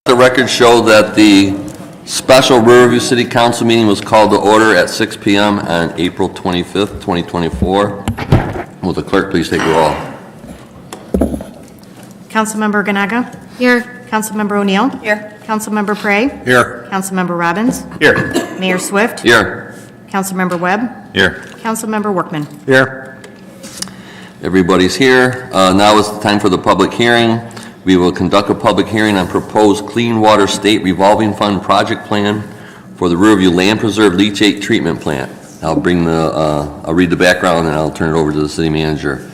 The records show that the special Riverview City Council meeting was called to order at 6 p.m. on April 25th, 2024. Will the clerk please take a roll? Councilmember Ganaga? Here. Councilmember O'Neill? Here. Councilmember Prey? Here. Councilmember Robbins? Here. Mayor Swift? Here. Councilmember Webb? Here. Councilmember Workman? Here. Everybody's here. Now is the time for the public hearing. We will conduct a public hearing on proposed Clean Water State Revolving Fund project plan for the Riverview Land Preserve Leachate Treatment Plant. I'll read the background and I'll turn it over to the city manager.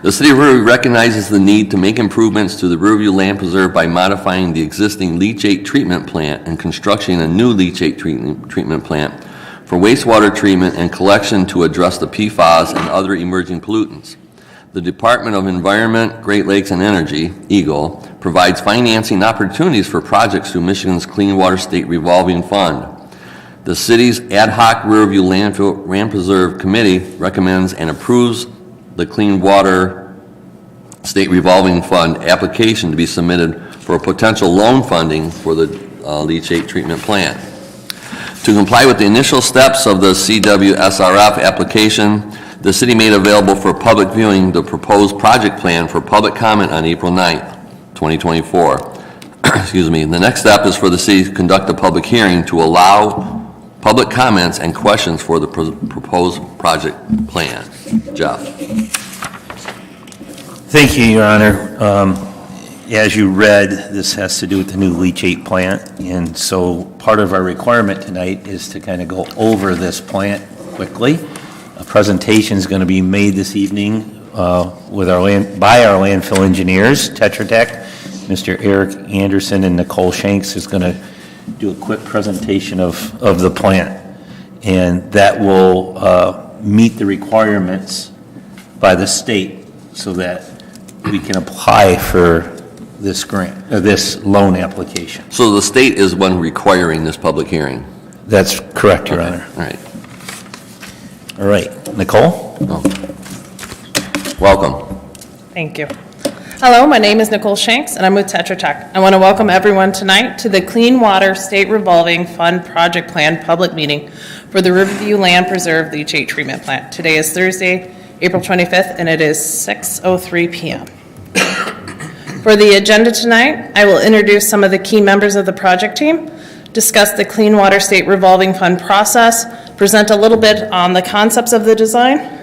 The City of Riverview recognizes the need to make improvements to the Riverview Land Preserve by modifying the existing leachate treatment plant and constructing a new leachate treatment plant for wastewater treatment and collection to address the PFAS and other emerging pollutants. The Department of Environment, Great Lakes and Energy, EGLE, provides financing opportunities for projects through Michigan's Clean Water State Revolving Fund. The city's ad hoc Riverview Land Preserve Committee recommends and approves the Clean Water State Revolving Fund application to be submitted for potential loan funding for the leachate treatment plant. To comply with the initial steps of the CWSRF application, the city made available for public viewing the proposed project plan for public comment on April 9th, 2024. Excuse me. The next step is for the city to conduct a public hearing to allow public comments and questions for the proposed project plan. Jeff. Thank you, Your Honor. As you read, this has to do with the new leachate plant, and so part of our requirement tonight is to kind of go over this plant quickly. A presentation is going to be made this evening by our landfill engineers, Tetra Tech. Mr. Eric Anderson and Nicole Shanks is going to do a quick presentation of the plant, and that will meet the requirements by the state so that we can apply for this grant, this loan application. So the state is one requiring this public hearing? That's correct, Your Honor. All right. All right, Nicole? Oh. Welcome. Thank you. Hello, my name is Nicole Shanks, and I'm with Tetra Tech. I want to welcome everyone tonight to the Clean Water State Revolving Fund Project Plan public meeting for the Riverview Land Preserve Leachate Treatment Plant. Today is Thursday, April 25th, and it is 6:03 p.m. For the agenda tonight, I will introduce some of the key members of the project team, discuss the Clean Water State Revolving Fund process, present a little bit on the concepts of the design.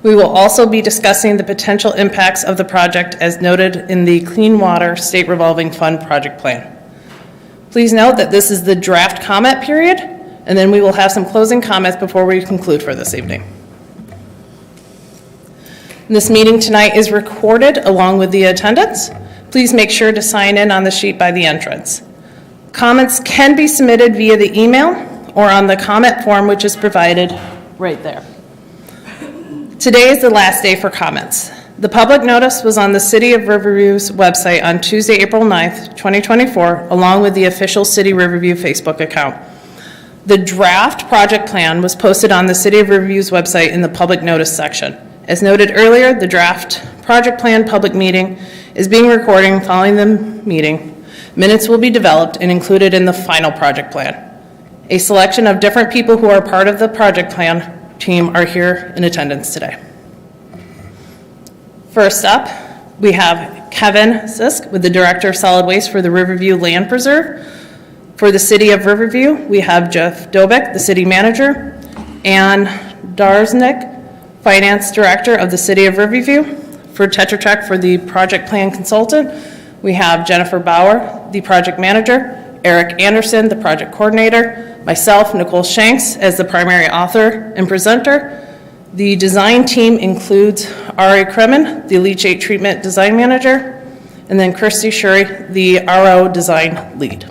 We will also be discussing the potential impacts of the project as noted in the Clean Water State Revolving Fund project plan. Please note that this is the draft comment period, and then we will have some closing comments before we conclude for this evening. This meeting tonight is recorded along with the attendance. Please make sure to sign in on the sheet by the entrance. Comments can be submitted via the email or on the comment form, which is provided right there. Today is the last day for comments. The public notice was on the City of Riverview's website on Tuesday, April 9th, 2024, along with the official City Riverview Facebook account. The draft project plan was posted on the City of Riverview's website in the public notice section. As noted earlier, the draft project plan public meeting is being recorded following the meeting. Minutes will be developed and included in the final project plan. A selection of different people who are part of the project plan team are here in attendance today. First up, we have Kevin Sisk with the Director of Solid Waste for the Riverview Land Preserve. For the City of Riverview, we have Jeff Dobick, the City Manager, Ann Darznik, Finance Director of the City of Riverview. For Tetra Tech, for the Project Plan Consultant, we have Jennifer Bauer, the Project Manager, Eric Anderson, the Project Coordinator, myself, Nicole Shanks, as the primary author and presenter. The design team includes Ari Kremen, the Leachate Treatment Design Manager, and then Christy Shuri, the RO Design Lead.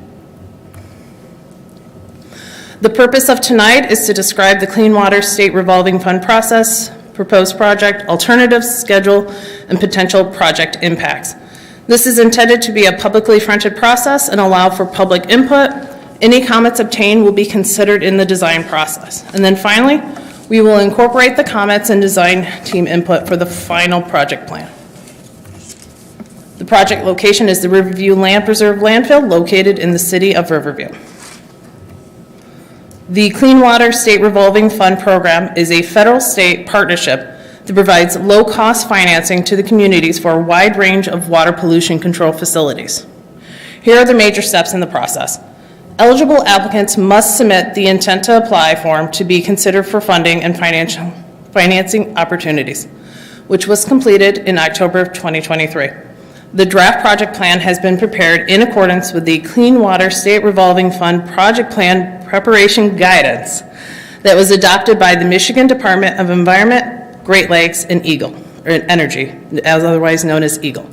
The purpose of tonight is to describe the Clean Water State Revolving Fund process, proposed project, alternatives, schedule, and potential project impacts. This is intended to be a publicly fronted process and allow for public input. Any comments obtained will be considered in the design process. And then finally, we will incorporate the comments and design team input for the final project plan. The The project location is the Riverview Land Preserve landfill located in the city of Riverview. The Clean Water State Revolving Fund Program is a federal-state partnership that provides low-cost financing to the communities for a wide range of water pollution control facilities. Here are the major steps in the process. Eligible applicants must submit the intent to apply form to be considered for funding and financing opportunities, which was completed in October of 2023. The draft project plan has been prepared in accordance with the Clean Water State Revolving Fund Project Plan Preparation Guidance that was adopted by the Michigan Department of Environment, Great Lakes, and Energy, as otherwise known as EGLE.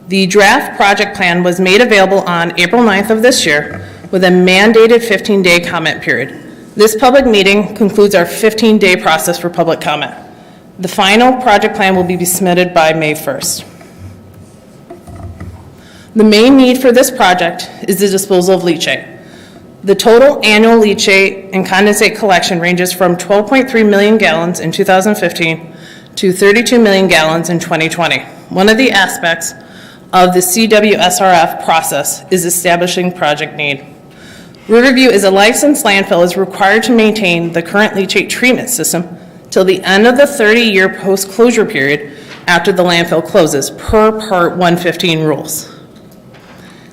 The draft project plan was made available on April 9th of this year with a mandated 15-day comment period. This public meeting concludes our 15-day process for public comment. The final project plan will be submitted by May 1st. The main need for this project is the disposal of leachate. The total annual leachate and condensate collection ranges from 12.3 million gallons in 2015 to 32 million gallons in 2020. One of the aspects of the CWSRF process is establishing project need. Riverview is a licensed landfill is required to maintain the current leachate treatment system till the end of the 30-year post-closure period after the landfill closes, per Part 115 rules.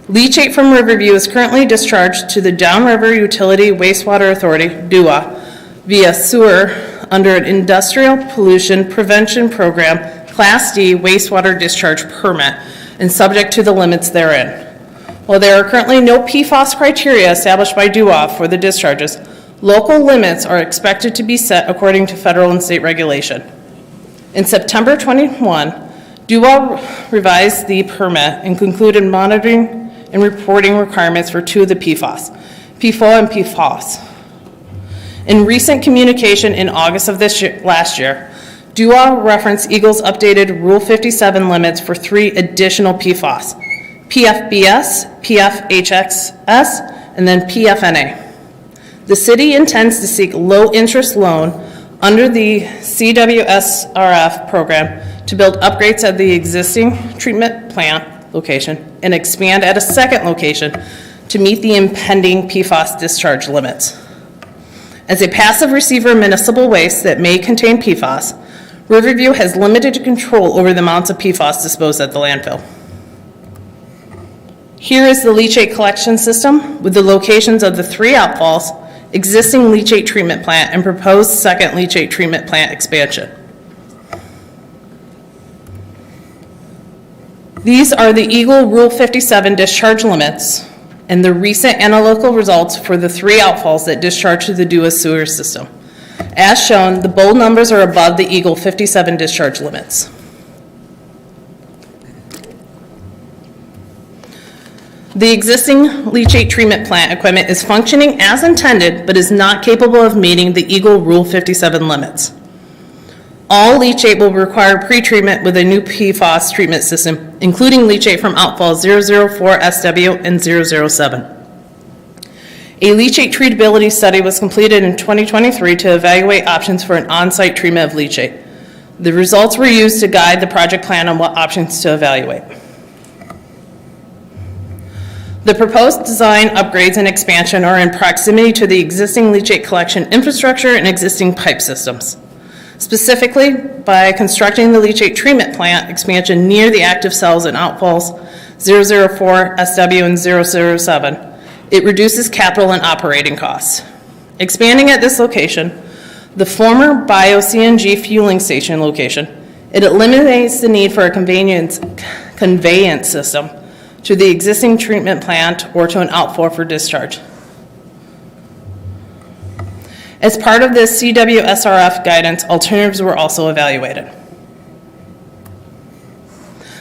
Leachate from Riverview is currently discharged to the Downriver Utility Wastewater Authority, DUA, via sewer under an Industrial Pollution Prevention Program Class D wastewater discharge permit and subject to the limits therein. While there are currently no PFAS criteria established by DUA for the discharges, local limits are expected to be set according to federal and state regulation. In September 21, DUA revised the permit and concluded monitoring and reporting requirements for two of the PFAS, PFOA and PFOS. In recent communication in August of last year, DUA referenced EGLE's updated Rule 57 limits for three additional PFAS, PFBS, PFHXS, and then PFNA. The city intends to seek low-interest loan under the CWSRF program to build upgrades at the existing treatment plant location and expand at a second location to meet the impending PFAS discharge limits. As a passive receiver of municipal waste that may contain PFAS, Riverview has limited control over the amounts of PFAS disposed at the landfill. Here is the leachate collection system with the locations of the three outfalls, existing leachate treatment plant, and proposed second leachate treatment plant expansion. These are the EGLE Rule 57 discharge limits and the recent analytical results for the three outfalls that discharge to the DUA sewer system. As shown, the bold numbers are above the EGLE 57 discharge limits. The existing leachate treatment plant equipment is functioning as intended, but is not capable of meeting the EGLE Rule 57 limits. All leachate will require pretreatment with a new PFAS treatment system, including leachate from outfall 004 SW and 007. A leachate treatability study was completed in 2023 to evaluate options for an on-site treatment of leachate. The results were used to guide the project plan on what options to evaluate. The proposed design upgrades and expansion are in proximity to the existing leachate collection infrastructure and existing pipe systems. Specifically, by constructing the leachate treatment plant expansion near the active cells and outfalls 004 SW and 007, it reduces capital and operating costs. Expanding at this location, the former bio-CNG fueling station location, it eliminates the need for a conveyance system to the existing treatment plant or to an outfall for discharge. As part of this CWSRF guidance, alternatives were also evaluated.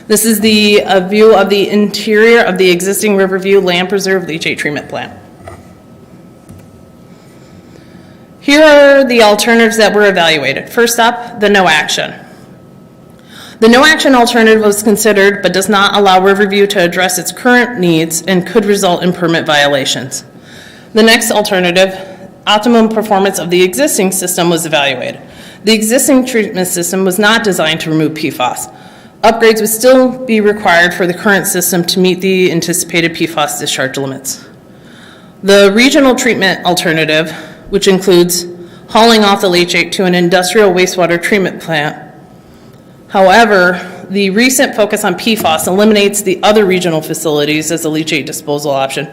This is the view of the interior of the existing Riverview Land Preserve leachate treatment plant. Here are the alternatives that were evaluated. First up, the no action. The no action alternative was considered but does not allow Riverview to address its current needs and could result in permit violations. The next alternative, optimum performance of the existing system, was evaluated. The existing treatment system was not designed to remove PFAS. Upgrades would still be required for the current system to meet the anticipated PFAS discharge limits. The regional treatment alternative, which includes hauling off the leachate to an industrial wastewater treatment plant. However, the recent focus on PFAS eliminates the other regional facilities as a leachate disposal option,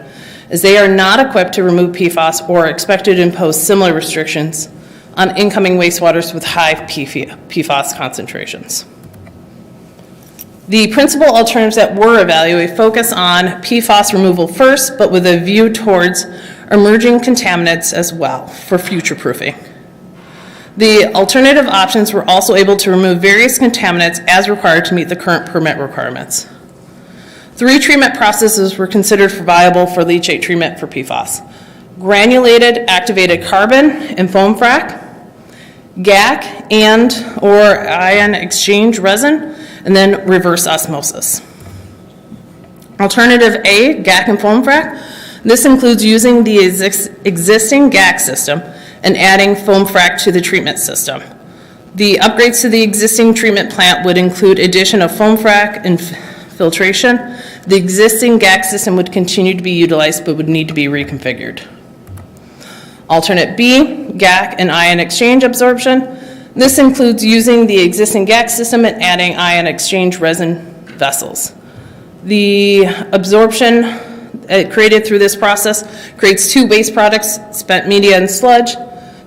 as they are not equipped to remove PFAS or are expected to impose similar restrictions on incoming wastewaters with high PFAS concentrations. The principal alternatives that were evaluated focus on PFAS removal first, but with a view towards emerging contaminants as well for future-proofing. The alternative options were also able to remove various contaminants as required to meet the current permit requirements. 3 treatment processes were considered viable for leachate treatment for PFAS: granulated activated carbon and foam frac, GAC and/or ion exchange resin, and then reverse osmosis. Alternative A, GAC and foam frac. This includes using the existing GAC system and adding foam frac to the treatment system. The upgrades to the existing treatment plant would include addition of foam frac and filtration. The existing GAC system would continue to be utilized but would need to be reconfigured. Alternate B, GAC and ion exchange absorption. This includes using the existing GAC system and adding ion exchange resin vessels. The absorption created through this process creates 2 waste products, spent media and sludge.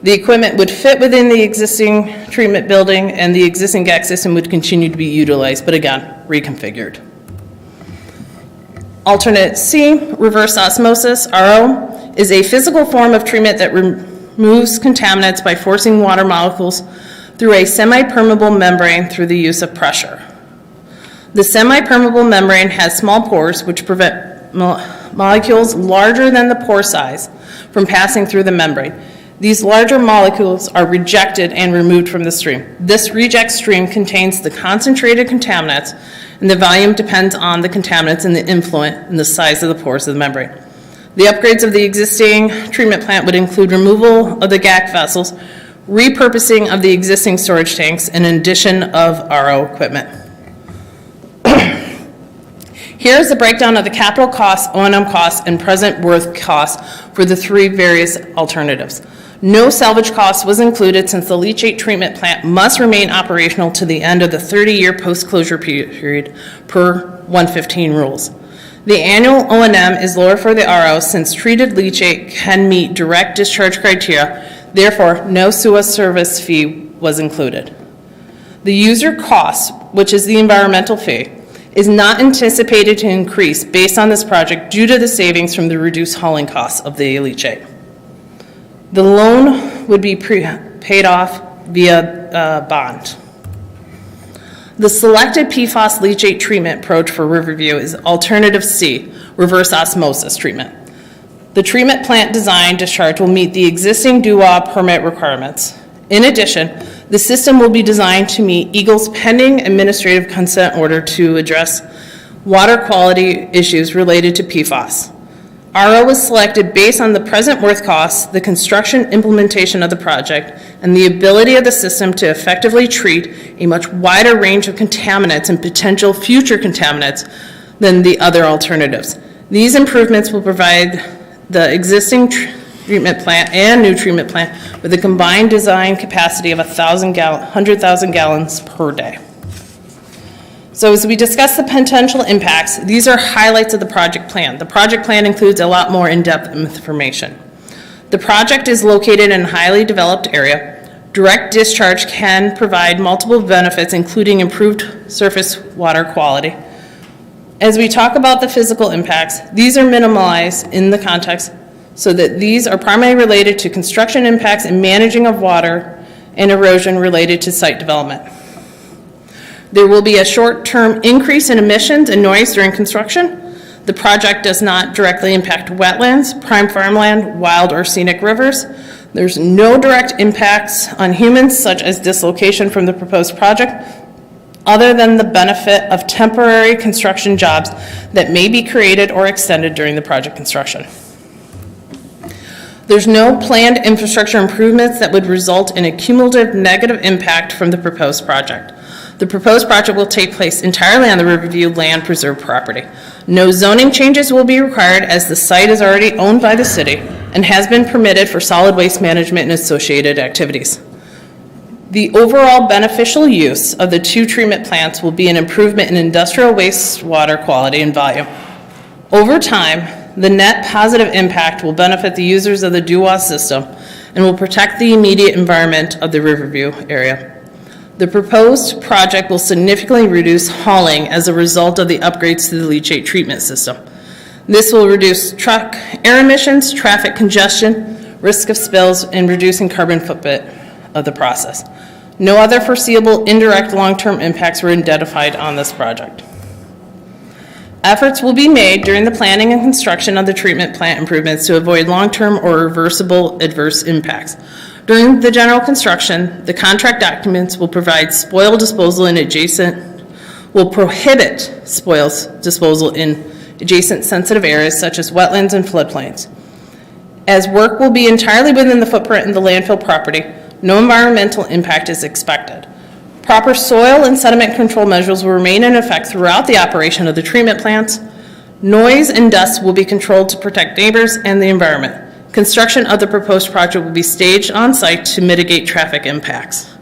The equipment would fit within the existing treatment building, and the existing GAC system would continue to be utilized, but again, reconfigured. Alternate C, reverse osmosis, RO, is a physical form of treatment that removes contaminants by forcing water molecules through a semi-permeable membrane through the use of pressure. The semi-permeable membrane has small pores which prevent molecules larger than the pore size from passing through the membrane. These larger molecules are rejected and removed from the stream. This reject stream contains the concentrated contaminants, and the volume depends on the contaminants and the influent and the size of the pores of the membrane. The upgrades of the existing treatment plant would include removal of the GAC vessels, repurposing of the existing storage tanks, and addition of RO equipment. Here's the breakdown of the capital costs, O&M costs, and present worth costs for the 3 various alternatives. No salvage cost was included since the leachate treatment plant must remain operational to the end of the 30-year post-closure period per 115 rules. The annual O&M is lower for the RO since treated leachate can meet direct discharge criteria. Therefore, no sewer service fee was included. The user cost, which is the environmental fee, is not anticipated to increase based on this project due to the savings from the reduced hauling costs of the leachate. The loan would be paid off via bond. The selected PFAS leachate treatment approach for Riverview is alternative C, reverse osmosis treatment. The treatment plant design discharge will meet the existing DUA permit requirements. In addition, the system will be designed to meet EGLE's pending administrative consent order to address water quality issues related to PFAS. RO was selected based on the present worth costs, the construction implementation of the project, and the ability of the system to effectively treat a much wider range of contaminants and potential future contaminants than the other alternatives. These improvements will provide the existing treatment plant and new treatment plant with a combined design capacity of 100,000 gallons per day. So as we discuss the potential impacts, these are highlights of the project plan. The project plan includes a lot more in-depth information. The project is located in a highly developed area. Direct discharge can provide multiple benefits, including improved surface water quality. As we talk about the physical impacts, these are minimalized in the context so that these are primarily related to construction impacts and managing of water and erosion related to site development. There will be a short-term increase in emissions and noise during construction. The project does not directly impact wetlands, prime farmland, wild or scenic rivers. There's no direct impacts on humans, such as dislocation from the proposed project, other than the benefit of temporary construction jobs that may be created or extended during the project construction. There's no planned infrastructure improvements that would result in a cumulative negative impact from the proposed project. The proposed project will take place entirely on the Riverview Land Preserve property. No zoning changes will be required as the site is already owned by the city and has been permitted for solid waste management and associated activities. The overall beneficial use of the 2 treatment plants will be an improvement in industrial wastewater quality and volume. Over time, the net positive impact will benefit the users of the Duwas system and will protect the immediate environment of the Riverview area. The proposed project will significantly reduce hauling as a result of the upgrades to the leachate treatment system. This will reduce truck air emissions, traffic congestion, risk of spills, and reducing carbon footprint of the process. No other foreseeable indirect long-term impacts were identified on this project. Efforts will be made during the planning and construction of the treatment plant improvements to avoid long-term or reversible adverse impacts. During the general construction, the contract documents will provide spoil disposal in will prohibit spoils disposal in adjacent sensitive areas such as wetlands and floodplains. As work will be entirely within the footprint of the landfill property, no environmental impact is expected. Proper soil and sediment control measures will remain in effect throughout the operation of the treatment plants. Noise and dust will be controlled to protect neighbors and the environment. Construction of the proposed project will be staged on site to mitigate traffic impacts.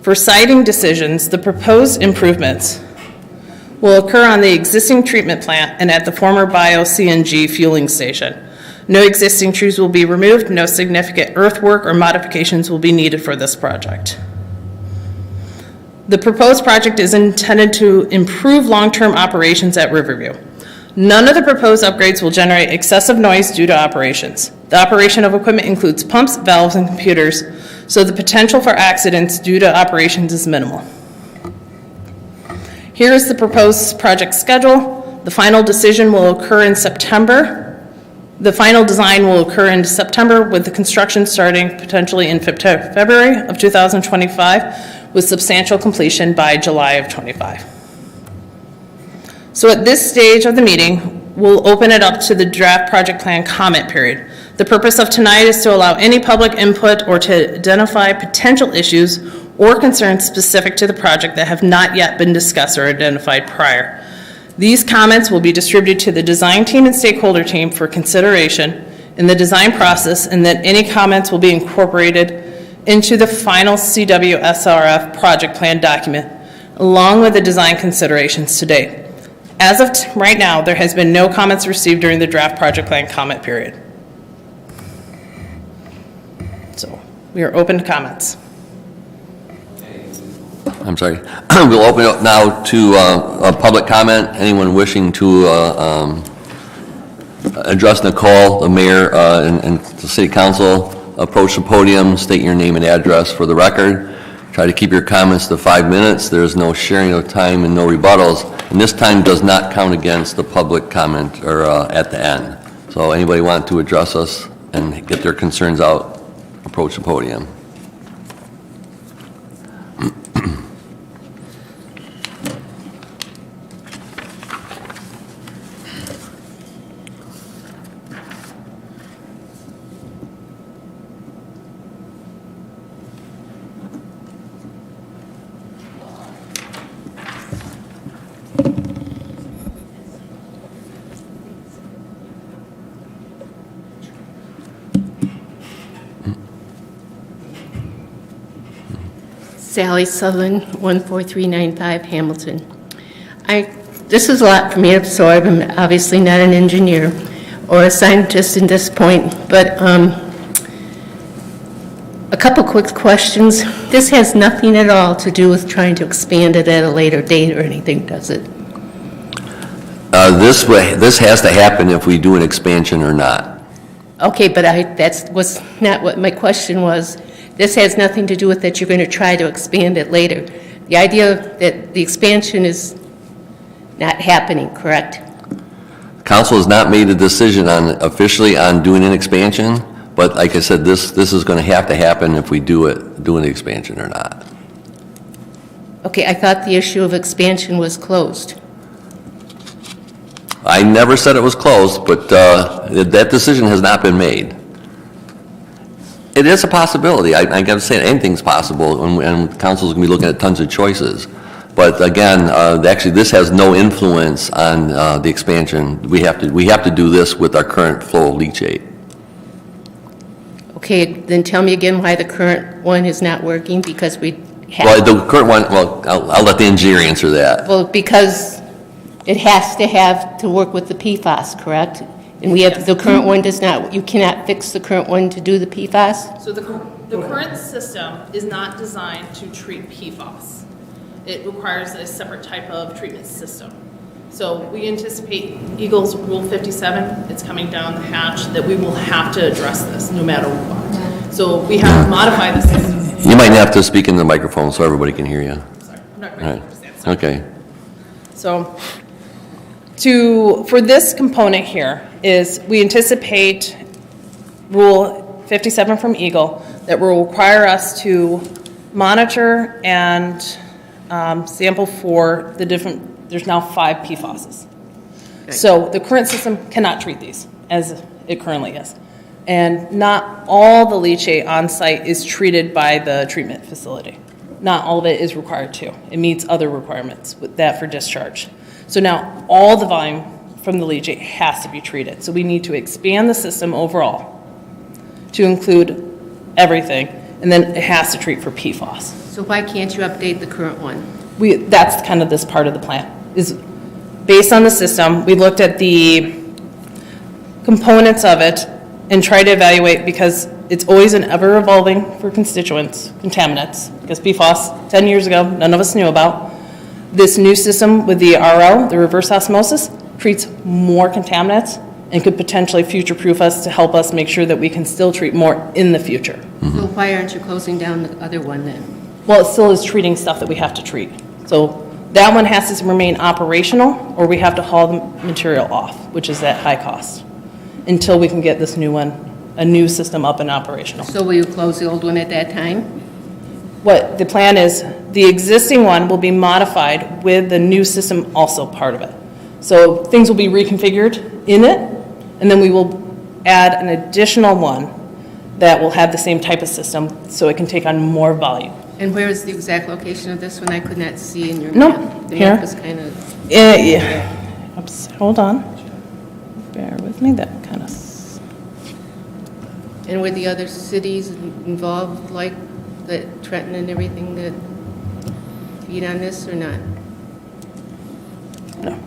For siting decisions, the proposed improvements will occur on the existing treatment plant and at the former bio-CNG fueling station. No existing trees will be removed, no significant earthwork or modifications will be needed for this project. The proposed project is intended to improve long-term operations at Riverview. None of the proposed upgrades will generate excessive noise due to operations. The operation of equipment includes pumps, valves, and computers, so the potential for accidents due to operations is minimal. Here is the proposed project schedule. The final decision will occur in September. The final design will occur in September, with the construction starting potentially in February of 2025, with substantial completion by July of 25. So at this stage of the meeting, we'll open it up to the draft project plan comment period. The purpose of tonight is to allow any public input or to identify potential issues or concerns specific to the project that have not yet been discussed or identified prior. These comments will be distributed to the design team and stakeholder team for consideration in the design process, and then any comments will be incorporated into the final CWSRF project plan document, along with the design considerations to date. As of right now, there has been no comments received during the draft project plan comment period. So we are open to comments. I'm sorry. We'll open it up now to a public comment. Anyone wishing to address Nicole, the mayor, and the city council, approach the podium, state your name and address for the record. Try to keep your comments to 5 minutes. There's no sharing of time and no rebuttals. And this time does not count against the public comment or at the end. So anybody want to address us and get their concerns out, approach the podium. Sally Sutherland, 14395 Hamilton. This is a lot for me to absorb. I'm obviously not an engineer or a scientist at this point, but a couple quick questions. This has nothing at all to do with trying to expand it at a later date or anything, does it? This has to happen if we do an expansion or not. Okay, but that was not what my question was. This has nothing to do with that you're going to try to expand it later. The idea that the expansion is not happening, correct? Council has not made a decision officially on doing an expansion, but like I said, this is going to happen if we do an expansion or not. Okay, I thought the issue of expansion was closed. I never said it was closed, but that decision has not been made. It is a possibility. I got to say anything's possible, and council's going to be looking at tons of choices. But again, actually, this has no influence on the expansion. We have to do this with our current flow of leachate. Okay, then tell me again why the current one is not working, because we Well, have, the current one, well, I'll let the engineer answer that. well, because it has to work with the PFAS, correct? And we have, the current one does not, you cannot fix the current one to do the PFAS? So the current system is not designed to treat PFAS. It requires a separate type of treatment system. So we anticipate Eagle's Rule 57, it's coming down the hatch, that we will have to address this no matter what. So we have to modify the system. You might have to speak in the microphone so everybody can hear you. Sorry, I'm not All going right. to understand. Sorry. Okay. So for this component here is we anticipate Rule 57 from Eagle that will require us to monitor and sample for the different, there's now 5 PFASs. So the current system cannot treat these as it currently is. And not all the leachate on site is treated by the treatment facility. Not all of it is required to. It meets other requirements with that for discharge. So now all the volume from the leachate has to be treated. So we need to expand the system overall to include everything, and then it has to treat for PFAS. So why can't you update the current one? That's kind of this part of the plan, is based on the system, we looked at the components of it and tried to evaluate, because it's always an ever-evolving for constituents, contaminants, because PFAS, 10 years ago, none of us knew about. This new system with the RO, the reverse osmosis, treats more contaminants and could potentially future-proof us to help us make sure that we can still treat more in the future. So why aren't you closing down the other one then? Well, it still is treating stuff that we have to treat. So that one has to remain operational, or we have to haul the material off, which is at high cost, until we can get this new one, a new system up and operational. So will you close the old one at that time? What the plan is, the existing one will be modified with the new system also part of it. So things will be reconfigured in it, and then we will add an additional one that will have the same type of system, so it can take on more volume. And where is the exact location of this one? I could not see in your No, map. The here. map was kind of, Yeah. Oops, hold on. Bear with me, that kind of, and were the other cities involved, like the Trenton and everything, that feed on this or not? no.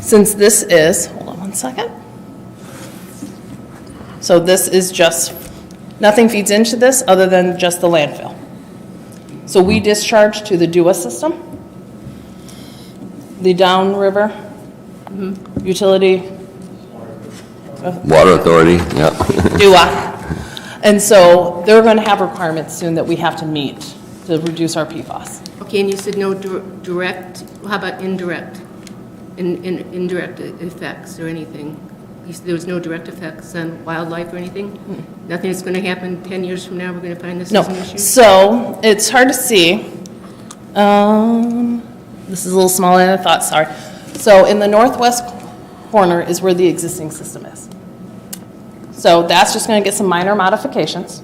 Since this is, hold on one second. So this is just, nothing feeds into this other than just the landfill. So we discharge to the DUA system, the downriver utility, Water Authority, yeah. DUA. And so they're going to have requirements soon that we have to meet to reduce our PFAS. Okay, and you said no direct, how about indirect? Indirect effects or anything? You said there was no direct effects on wildlife or anything? Nothing that's going to happen 10 years from now, we're going to find this No, is an issue? so it's hard to see. This is a little smaller than I thought, sorry. So in the northwest corner is where the existing system is. So that's just going to get some minor modifications.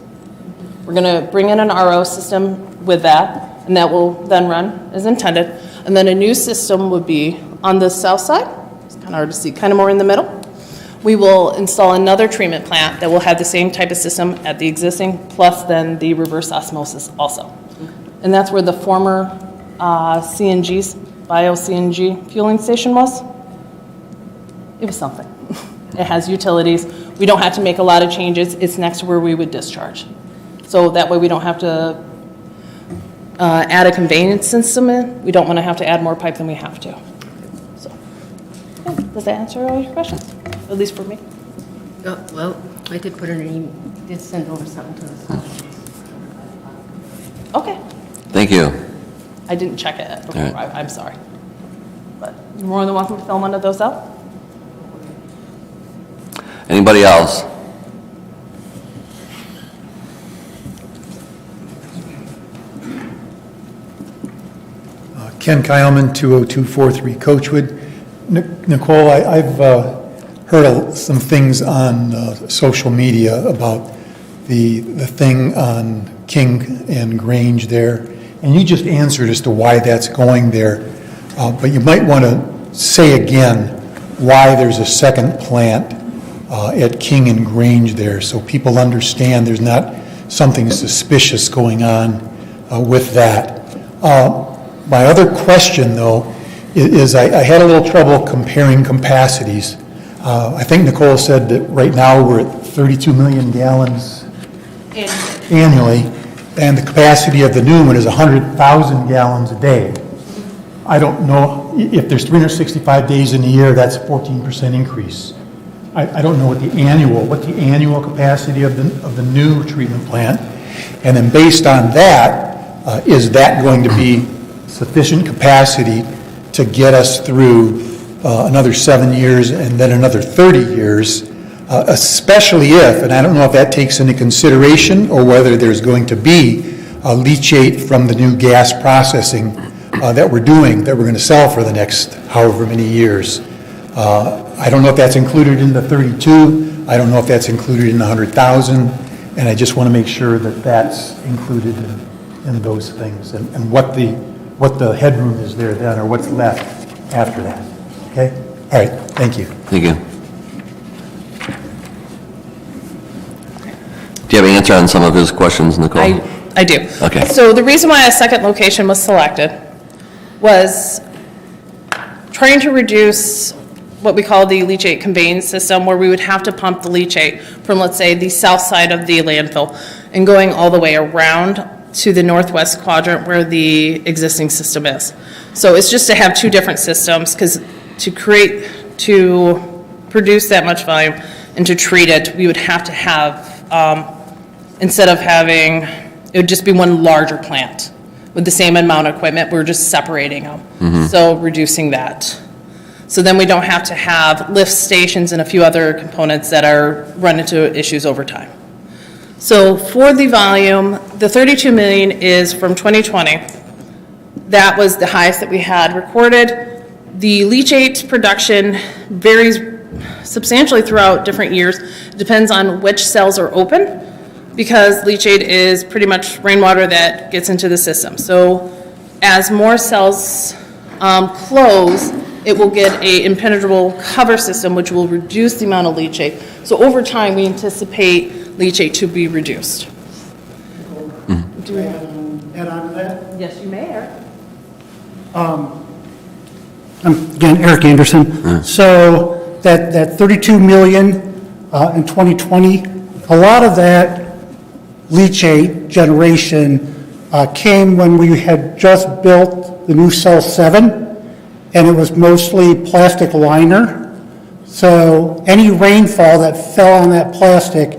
We're going to bring in an RO system with that, and that will then run as intended. And then a new system would be on the south side. It's kind of hard to see, kind of more in the middle. We will install another treatment plant that will have the same type of system at the existing, plus then the reverse osmosis also. And that's where the former CNG's, bio-CNG fueling station was. It was something. It has utilities. We don't have to make a lot of changes. It's next to where we would discharge. So that way we don't have to add a conveyance system in. We don't want to have to add more pipe than we have to. So, okay. Does that answer all your questions? At least for me. Oh, well, I did put in an email, did send over something to us. Okay. Thank you. I didn't check it before. All right. I'm sorry. But you're more than welcome to fill one of those out. Anybody else? Ken Kyleman, 20243 Coachwood. Nicole, I've heard some things on social media about the thing on King and Grange there and you just answered as to why that's going there, but you might want to say again why there's a second plant at King and Grange there, so people understand there's not something suspicious going on with that. My other question, though, is I had a little trouble comparing capacities. I think Nicole said that right now we're at 32 million gallons annually, and the capacity of the new one is 100,000 gallons a day. I don't know, if there's 365 days in a year, that's a 14% increase. I don't know what the annual capacity of the new treatment plant, and then based on that, is that going to be sufficient capacity to get us through another 7 years and then another 30 years, especially if, and I don't know if that takes into consideration or whether there's going to be a leachate from the new gas processing that we're doing, that we're going to sell for the next however many years. I don't know if that's included in the 32, I don't know if that's included in the 100,000, and I just want to make sure that that's included in those things, and what the headroom is there then, or what's left after that. Okay? All right, thank you. Thank you. Do you have an answer on some of his questions, Nicole? I do. Okay. So the reason why a second location was selected was trying to reduce what we call the leachate conveyance system, where we would have to pump the leachate from, let's say, the south side of the landfill and going all the way around to the northwest quadrant where the existing system is. So it's just to have two different systems, because to produce that much volume and to treat it, we would have to have, instead of having, it would just be one larger plant with the same amount of equipment, we're just separating them. So reducing that. So then we don't have to have lift stations and a few other components that run into issues over time. So for the volume, the 32 million is from 2020. That was the highest that we had recorded. The leachate production varies substantially throughout different years. It depends on which cells are open, because leachate is pretty much rainwater that gets into the system. So as more cells close, it will get an impenetrable cover system, which will reduce the amount of leachate. So over time, we anticipate leachate to be reduced. Do I add on to that? Yes, you may, Eric. Again, Eric Anderson. So that 32 million in 2020, a lot of that leachate generation came when we had just built the new Cell 7, and it was mostly plastic liner. So any rainfall that fell on that plastic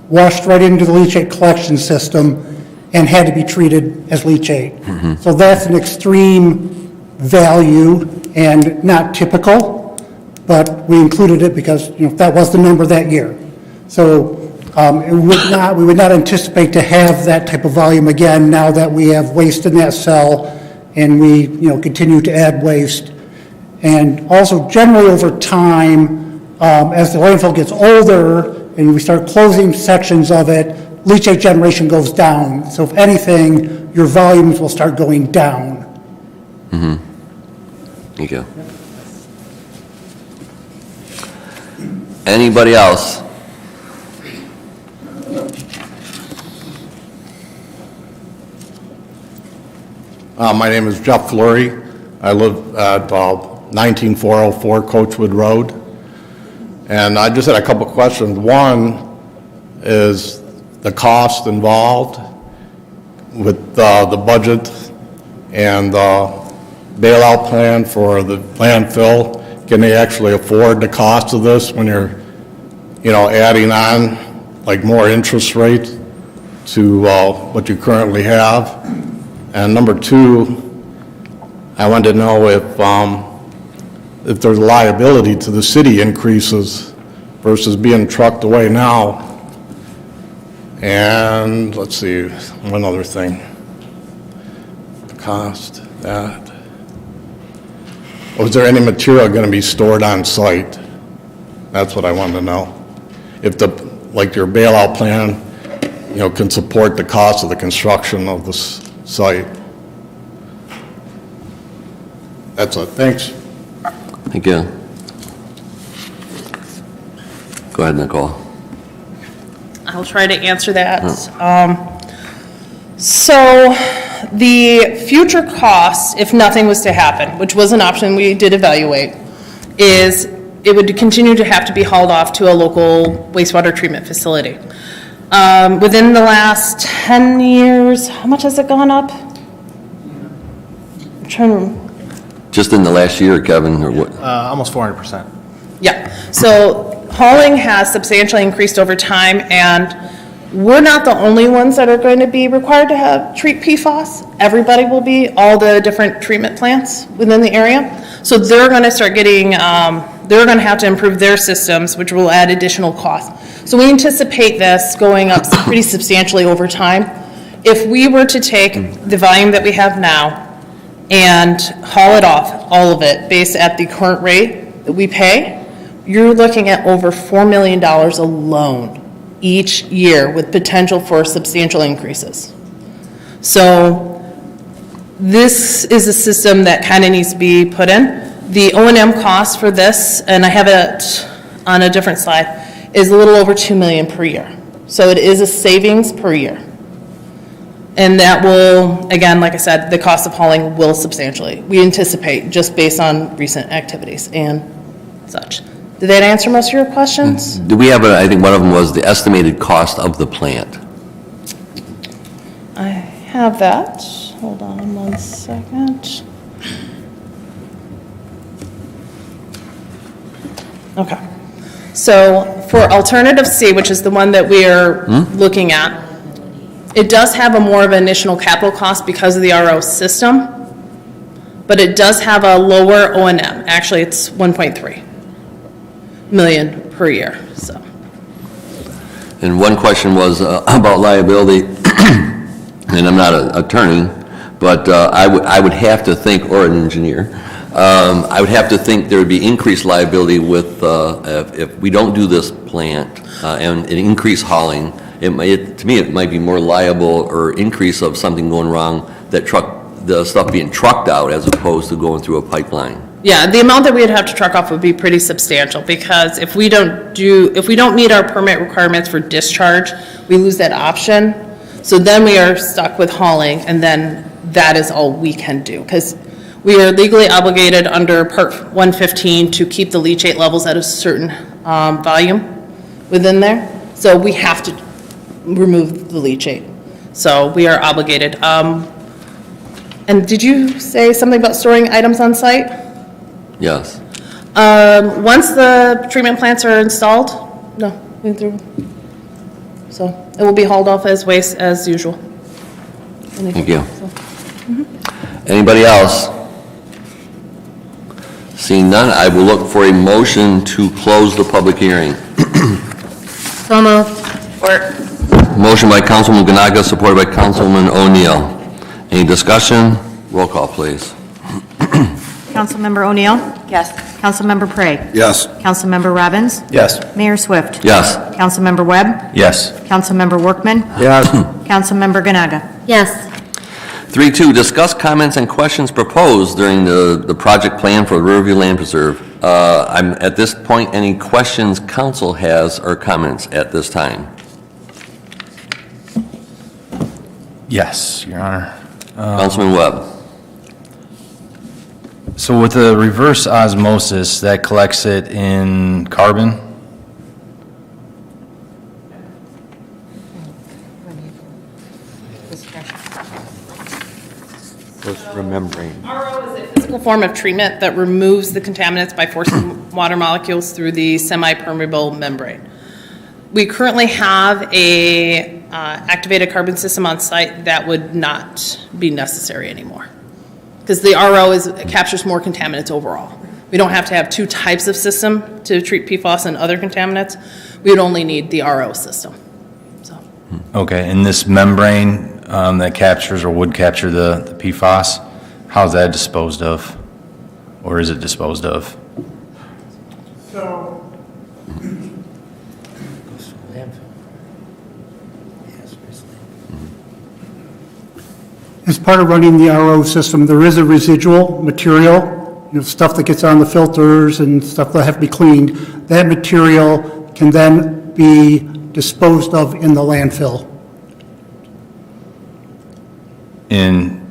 washed right into the leachate collection system and had to be treated as leachate. So that's an extreme value and not typical, but we included it because that was the number that year. So we would not anticipate to have that type of volume again now that we have waste in that cell and we continue to add waste. And also generally over time, as the landfill gets older and we start closing sections of it, leachate generation goes down. So if anything, your volumes will start going down. Thank you. Anybody else? My name is Jeff Fleury. I live at 19404 Coachwood Road. And I just had a couple of questions. One is the cost involved with the budget and the bailout plan for the landfill. Can they actually afford the cost of this when you're, adding on like more interest rate to what you currently have? And number two, I wanted to know if there's liability to the city increases versus being trucked away now. And let's see, one other thing. Cost, that. Was there any material going to be stored on site? That's what I wanted to know. If your bailout plan, can support the cost of the construction of this site. That's it, thanks. Thank you. Go ahead, Nicole. I'll try to answer that. So the future costs, if nothing was to happen, which was an option we did evaluate, is it would continue to have to be hauled off to a local wastewater treatment facility. Within the last 10 years, how much has it gone up? I'm trying to, Just in the last year, Kevin, or what? Almost 400%. yeah, so hauling has substantially increased over time, and we're not the only ones that are going to be required to treat PFAS. Everybody will be, all the different treatment plants within the area. So they're going to start getting, they're going to have to improve their systems, which will add additional costs. So we anticipate this going up pretty substantially over time. If we were to take the volume that we have now and haul it off, all of it, based at the current rate that we pay, you're looking at over $4 million alone each year, with potential for substantial increases. So this is a system that kind of needs to be put in. The O&M cost for this, and I have it on a different slide, is a little over $2 million per year. So it is a savings per year. And that will, again, like I said, the cost of hauling will substantially, we anticipate, just based on recent activities and such. Did that answer most of your questions? Do we have, I think one of them was the estimated cost of the plant. I have that. Hold on one second. Okay. So for alternative C, which is the one that we are looking at, it does have a more of an initial capital cost because of the RO system, but it does have a lower O&M. Actually, it's 1.3 million per year, so. And one question was about liability, and I'm not an attorney, but I would have to think, or an engineer, I would have to think there would be increased liability with, if we don't do this plant and an increased hauling, to me, it might be more liable or increase of something going wrong, the stuff being trucked out as opposed to going through a pipeline. Yeah, the amount that we would have to truck off would be pretty substantial, because if we don't meet our permit requirements for discharge, we lose that option. So then we are stuck with hauling, and then that is all we can do, because we are legally obligated under Part 115 to keep the leachate levels at a certain volume within there. So we have to remove the leachate. So we are obligated. And did you say something about storing items on site? Yes. Once the treatment plants are installed, no, so it will be hauled off as waste as usual. Thank you. Anybody else? Seeing none, I will look for a motion to close the public hearing. So moved. Motion by Councilman Ganaga, supported by Councilman O'Neill. Any discussion? Roll call, please. Councilmember O'Neill? Yes. Councilmember Prague? Yes. Councilmember Robbins? Yes. Mayor Swift? Yes. Councilmember Webb? Yes. Councilmember Workman? Yes. Councilmember Ganaga? Yes. 3.2, discuss comments and questions proposed during the project plan for Riverview Land Preserve. I'm at this point, any questions council has or comments at this time? Yes, Your Honor. Councilman Webb. So with the reverse osmosis, that collects it in carbon? Remembering. RO is a physical form of treatment that removes the contaminants by forcing water molecules through the semi-permeable membrane. We currently have a activated carbon system on site that would not be necessary anymore, because the RO captures more contaminants overall. We don't have to have two types of system to treat PFAS and other contaminants. We would only need the RO system. So. Okay, and this membrane that captures or would capture the PFAS, how's that disposed of? Or is it disposed of? So, as part of running the RO system, there is a residual material stuff that gets on the filters and stuff that have to be cleaned, that material can then be disposed of in the landfill. And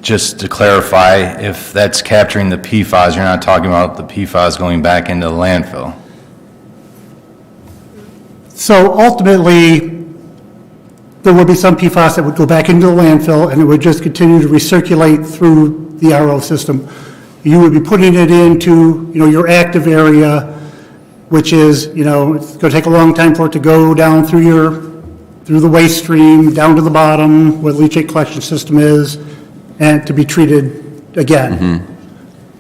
just to clarify, if that's capturing the PFAS, you're not talking about the PFAS going back into the landfill? So ultimately, there would be some PFAS that would go back into the landfill, and it would just continue to recirculate through the RO system. You would be putting it into, your active area, which is, it's going to take a long time for it to go down through the waste stream, down to the bottom, where the leachate collection system is, and to be treated again.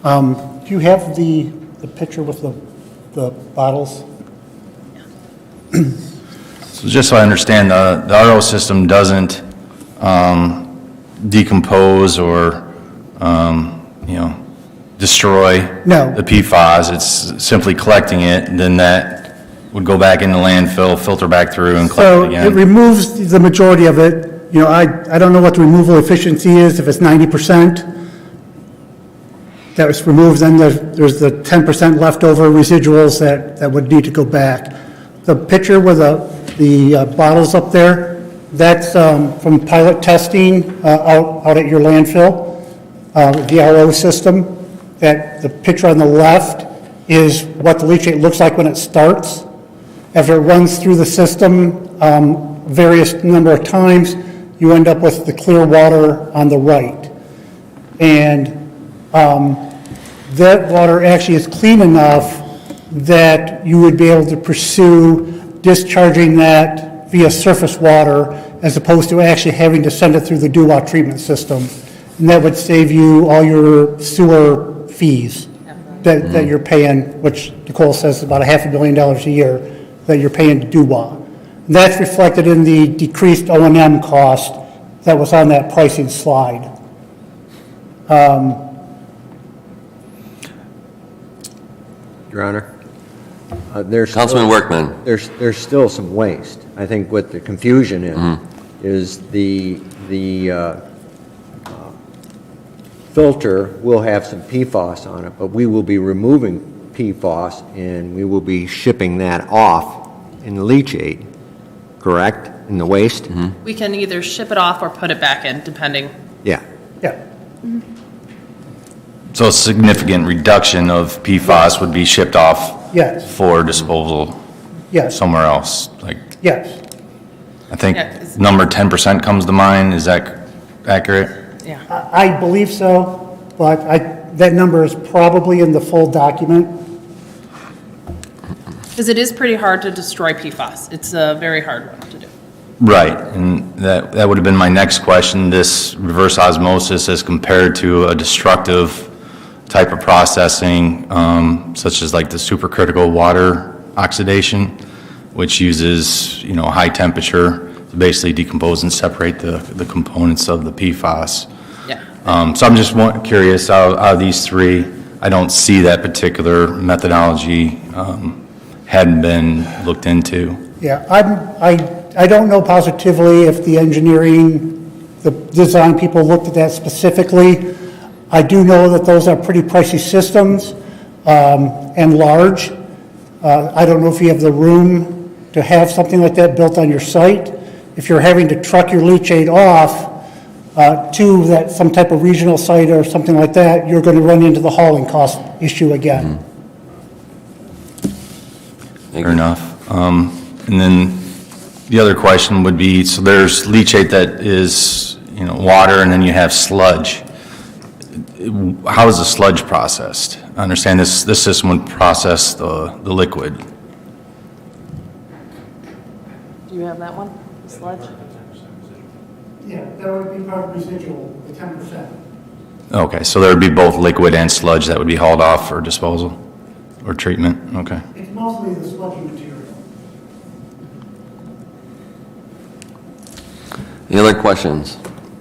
Do you have the picture with the bottles? So just so I understand, the RO system doesn't decompose or, destroy No. the PFAS. It's simply collecting it, and then that would go back in the landfill, filter back through and collect So it again. it removes the majority of it. I don't know what the removal efficiency is, if it's 90%. That was removed, then there's the 10% leftover residuals that would need to go back. The picture with the bottles up there, that's from pilot testing out at your landfill, the RO system. That the picture on the left is what the leachate looks like when it starts. After it runs through the system various number of times, you end up with the clear water on the right. And that water actually is clean enough that you would be able to pursue discharging that via surface water as opposed to actually having to send it through the DUWA treatment system. And that would save you all your sewer fees that you're paying, which Nicole says is about $500 million a year that you're paying to DUWA. And that's reflected in the decreased O&M cost that was on that pricing slide. Your Honor, there's still- Councilman Workman. There's still some waste. I think what the confusion is the filter will have some PFAS on it, but we will be removing PFAS and we will be shipping that off in the leachate, correct? In the waste? We can either ship it off or put it back in, depending. Yeah. Yeah. So a significant reduction of PFAS would be shipped off Yes. for disposal Yes. somewhere else. Like, Yes. I think Yeah, 'cause- number 10% comes to mind. Is that accurate? Yeah. I believe so, but that number is probably in the full document. Because it is pretty hard to destroy PFAS. It's a very hard one to do. Right, and that would have been my next question. This reverse osmosis as compared to a destructive type of processing, such as like the supercritical water oxidation, which uses, high temperature to basically decompose and separate the components of the PFAS. Yeah. So I'm just curious, out of these three, I don't see that particular methodology hadn't been looked into. Yeah, I don't know positively if the engineering, the design people looked at that specifically. I do know that those are pretty pricey systems and large. I don't know if you have the room to have something like that built on your site. If you're having to truck your leachate off to some type of regional site or something like that, you're going to run into the hauling cost issue again. Fair enough. And then the other question would be, so there's leachate that is, water, and then you have sludge. How is the sludge processed? I understand this system would process the liquid. Do you have that one, the sludge? Yeah, that would be part of residual, the 10%. Okay, so there would be both liquid and sludge that would be hauled off for disposal or treatment? Okay. It's mostly the sludgy material. Any other questions?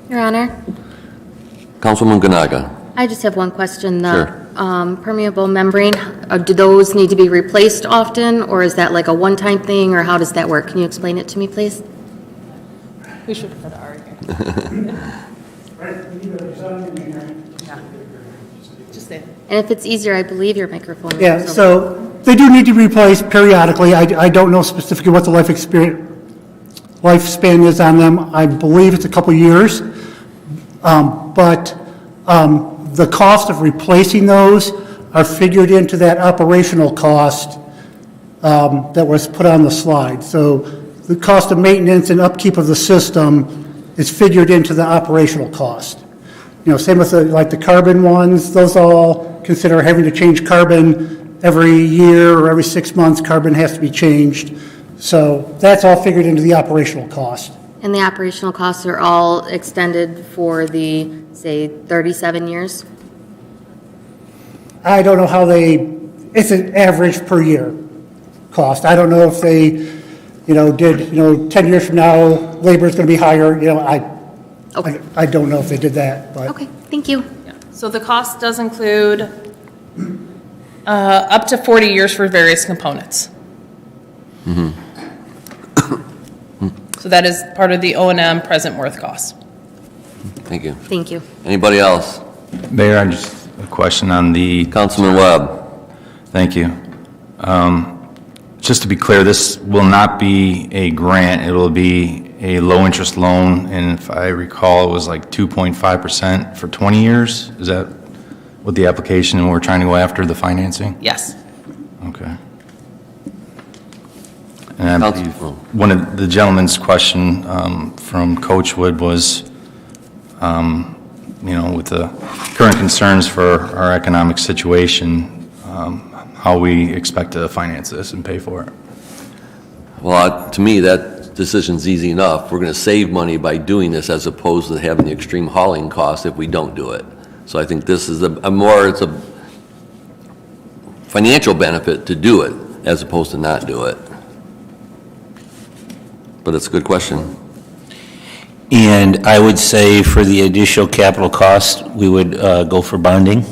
Your Honor, Councilwoman Ganaga. I just have one question. Sure. The permeable membrane, do those need to be replaced often, or is that like a one-time thing, or how does that work? Can you explain it to me, please? We should put our, Right, we need a design engineer. just say. And if it's easier, I believe your microphone. Yeah, is over. so they do need to be replaced periodically. I don't know specifically what the lifespan is on them. I believe it's a couple years. But the cost of replacing those are figured into that operational cost that was put on the slide. So the cost of maintenance and upkeep of the system is figured into the operational cost. Same with like the carbon ones, those all consider having to change carbon every year or every 6 months, carbon has to be changed. So that's all figured into the operational cost. And the operational costs are all extended for the, say, 37 years? I don't know how it's an average per year cost. I don't know if they, did, 10 years from now, labor is going to be higher, I don't know if they did that, but. Okay, thank you. So the cost does include up to 40 years for various components. So that is part of the O&M present worth cost. Thank you. Thank you. Anybody else? Mayor, I just a question on the, Councilman Webb? thank you. Just to be clear, this will not be a grant, it will be a low-interest loan, and if I recall, it was like 2.5% for 20 years? Is that what the application, and we're trying to go after the financing? Yes. Okay. And I believe Council- one of the gentleman's question from Coach Wood was, with the current concerns for our economic situation, how we expect to finance this and pay for it. Well, to me, that decision's easy enough. We're going to save money by doing this as opposed to having the extreme hauling cost if we don't do it. So I think this is it's a financial benefit to do it as opposed to not do it. But it's a good question. And I would say for the additional capital cost, we would go for bonding.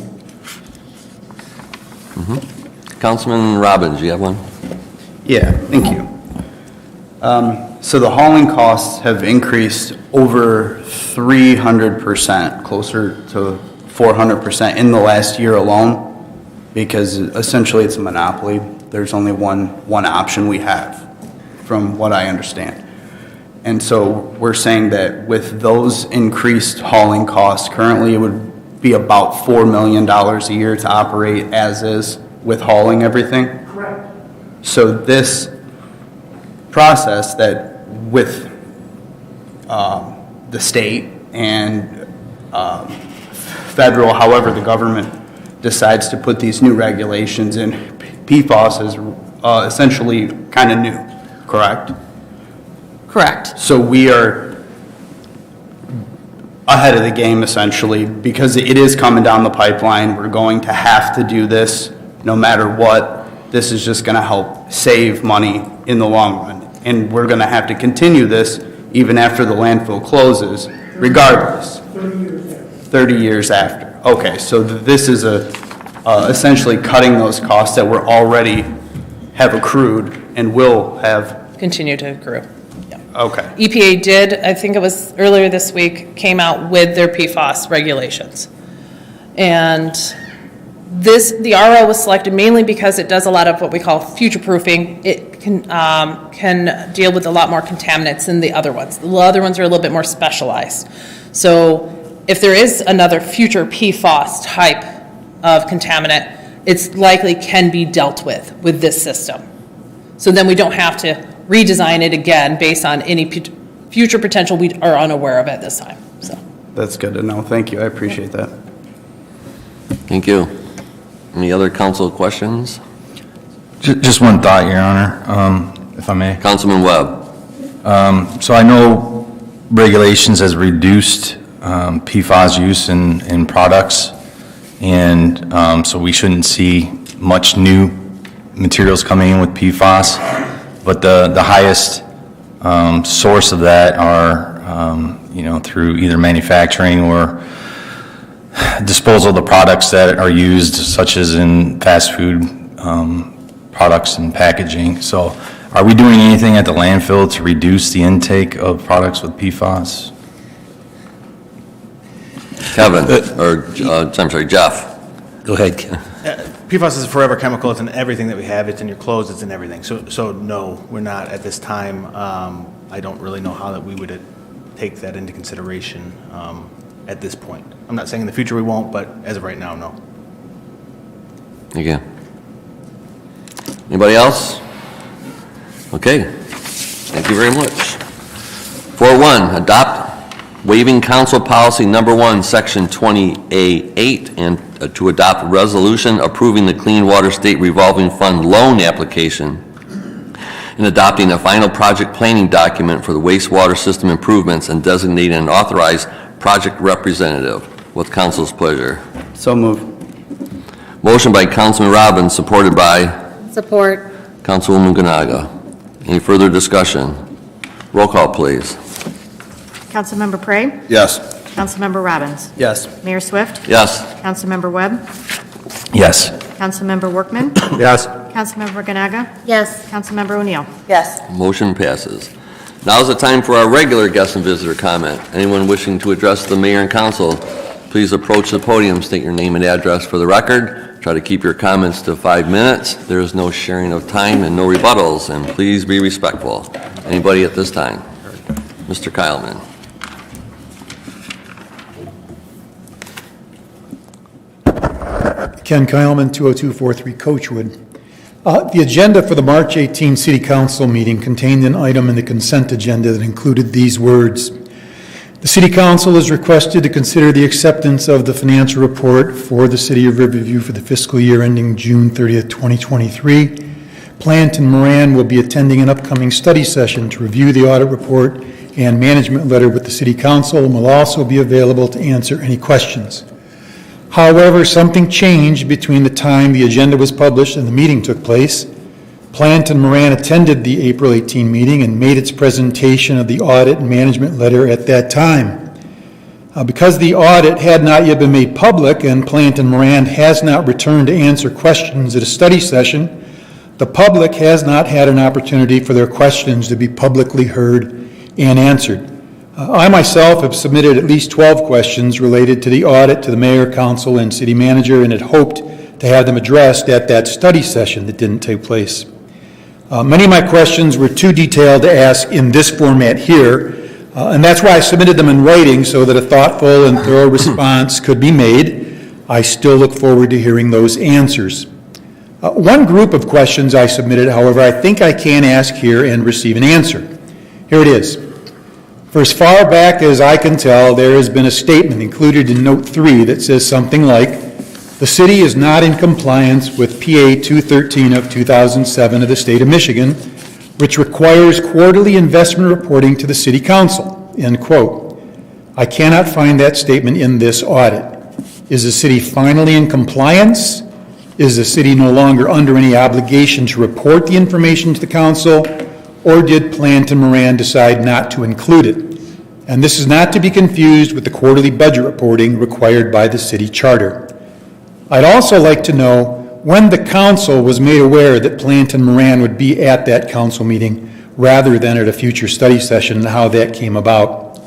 Councilman Robbins, you have one? Yeah, thank you. So the hauling costs have increased over 300%, closer to 400% in the last year alone, because essentially it's a monopoly. There's only one option we have, from what I understand. And so we're saying that with those increased hauling costs, currently it would be about $4 million a year to operate as is with hauling everything. Correct. So this process that with the state and federal, however the government decides to put these new regulations in, PFAS is essentially kind of new, correct? Correct. So we are ahead of the game essentially because it is coming down the pipeline. We're going to have to do this no matter what. This is just going to help save money in the long run. And we're going to have to continue this even after the landfill closes, regardless. 30 years after. Okay, so this is essentially cutting those costs that were already have accrued and will have. Continue to accrue. Okay. EPA did, I think it was earlier this week, came out with their PFAS regulations. And the RO was selected mainly because it does a lot of what we call future-proofing. It can deal with a lot more contaminants than the other ones. The other ones are a little bit more specialized. So if there is another future PFAS type of contaminant, it's likely can be dealt with this system. So then we don't have to redesign it again based on any future potential we are unaware of at this time. So That's good to know. Thank you. I appreciate that. Thank you. Any other council questions? Just one thought, Your Honor, if I may. Councilman Webb? So I know regulations has reduced PFAS use in products, and so we shouldn't see much new materials coming in with PFAS, but the highest source of that are, through either manufacturing or disposal of the products that are used, such as in fast food products and packaging. So are we doing anything at the landfill to reduce the intake of products with PFAS? Kevin, or, I'm sorry, Jeff? Go ahead, Ken. PFAS is a forever chemical. It's in everything that we have. It's in your clothes. It's in everything. So no, we're not at this time. I don't really know how that we would take that into consideration at this point. I'm not saying in the future we won't, but as of right now, no. Again. Anybody else? Okay. Thank you very much. 4.1, adopt waiving council policy number 1, section 20A8, and to adopt a resolution approving the Clean Water State Revolving Fund loan application and adopting a final project planning document for the wastewater system improvements and designating an authorized project representative. With council's pleasure. So moved. Motion by Councilman Robbins, supported by Support. Councilwoman Ganaga. Any further discussion? Roll call, please. Councilmember Prey? Yes. Councilmember Robbins? Yes. Mayor Swift? Yes. Councilmember Webb? Yes. Councilmember Workman? Yes. Councilmember Ganaga? Yes. Councilmember O'Neill? Yes. Motion passes. Now is the time for our regular guest and visitor comment. Anyone wishing to address the mayor and council, please approach the podium, state your name and address for the record. Try to keep your comments to 5 minutes. There is no sharing of time and no rebuttals, and please be respectful. Anybody at this time? Mr. Kyleman. Ken Kyleman, 20243 Coachwood. The agenda for the March 18 City Council meeting contained an item in the consent agenda that included these words. The City Council is requested to consider the acceptance of the financial report for the City of Riverview for the fiscal year ending June 30th, 2023. Plant and Moran will be attending an upcoming study session to review the audit report and management letter with the City Council and will also be available to answer any questions. However, something changed between the time the agenda was published and the meeting took place. Plant and Moran attended the April 18 meeting and made its presentation of the audit and management letter at that time. Because the audit had not yet been made public and Plant and Moran has not returned to answer questions at a study session, the public has not had an opportunity for their questions to be publicly heard and answered. I myself have submitted at least 12 questions related to the audit to the mayor, council, and city manager and had hoped to have them addressed at that study session that didn't take place. Many of my questions were too detailed to ask in this format here, and that's why I submitted them in writing so that a thoughtful and thorough response could be made. I still look forward to hearing those answers. One group of questions I submitted, however, I think I can ask here and receive an answer. Here it is. For as far back as I can tell, there has been a statement included in Note 3 that says something like, the city is not in compliance with PA 213 of 2007 of the state of Michigan, which requires quarterly investment reporting to the city council, end quote. I cannot find that statement in this audit. Is the city finally in compliance? Is the city no longer under any obligation to report the information to the council? Or did Plant and Moran decide not to include it? And this is not to be confused with the quarterly budget reporting required by the city charter. I'd also like to know when the council was made aware that Plant and Moran would be at that council meeting rather than at a future study session and how that came about.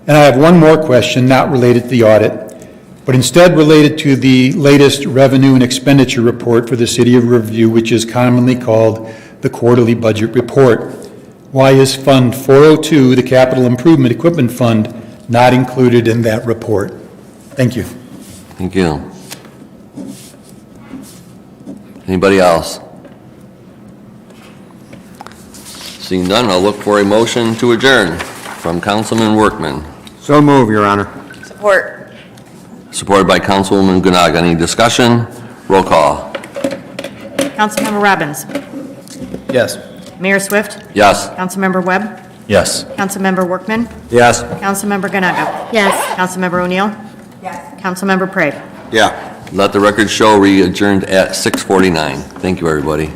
And I have one more question not related to the audit, but instead related to the latest revenue and expenditure report for the City of Riverview, which is commonly called the quarterly budget report. Why is Fund 402, the Capital Improvement Equipment Fund, not included in that report? Thank you. Thank you. Anybody else? Seeing none, I'll look for a motion to adjourn from Councilman Workman. So move, Your Honor. Support. Supported by Councilwoman Ganaga. Any discussion? Roll call. Councilmember Robbins? Yes. Mayor Swift? Yes. Councilmember Webb? Yes. Councilmember Workman? Yes. Councilmember Ganaga? Yes. Councilmember O'Neill? Yes. Councilmember Prey? Yeah. Let the record show we adjourned at 6:49. Thank you, everybody.